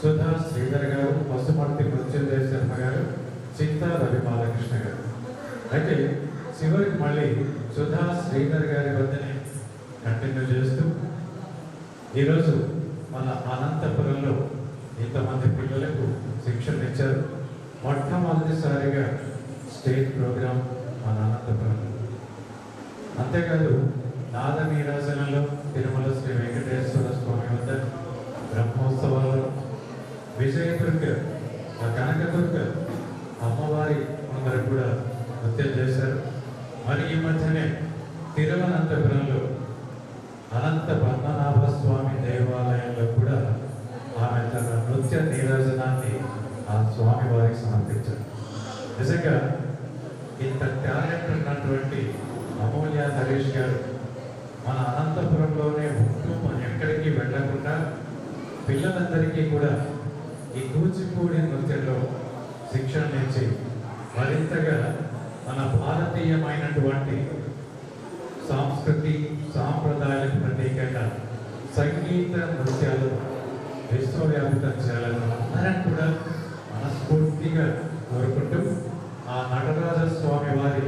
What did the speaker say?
సుధా శ్రీధర్ గారు, పసుమర్తి మృత్యుంజయ శర్మ గారు, చింతా రవి బాలకృష్ణ గారు. అయితే చివరికి మళ్ళీ సుధా శ్రీధర్ గారి వద్దనే కంటిన్యూ చేస్తూ ఈరోజు మన అనంతపురంలో ఇంతమంది పిల్లలకు శిక్షణ ఇచ్చారు. మొట్టమొదటిసారిగా స్టేట్ ప్రోగ్రాం మన అనంతపురంలో. అంతేకాదు నాద నీరాజనంలో తిరుమల శ్రీ వెంకటేశ్వర స్వామి వద్ద బ్రహ్మోత్సవాల్లో విజయదుర్గ కనకదుర్గ అమ్మవారి అందరూ కూడా నృత్యం చేశారు. మరి ఈ మధ్యనే తిరువనంతపురంలో అనంత పద్మనాభ స్వామి దేవాలయంలో కూడా ఆమె తన నృత్య నీరాజనాన్ని ఆ స్వామి వారికి సమర్పించారు. నిజంగా ఇంత టాలెంట్ ఉన్నటువంటి అమూల్య హరీష్ గారు మన అనంతపురంలోనే ఉంటూ మనం ఎక్కడికి వెళ్ళకుండా పిల్లలందరికీ కూడా ఈ కూచిపూడి నృత్యంలో శిక్షణ ఇచ్చి మరింతగా మన భారతీయమైనటువంటి సంస్కృతి సాంప్రదాయాలకు ప్రత్యేకంగా సంగీత నృత్యాలు విశ్వవ్యాప్తం చేయాలని అందరం కూడా మనస్ఫూర్తిగా కోరుకుంటూ ఆ నటరాజ స్వామి వారి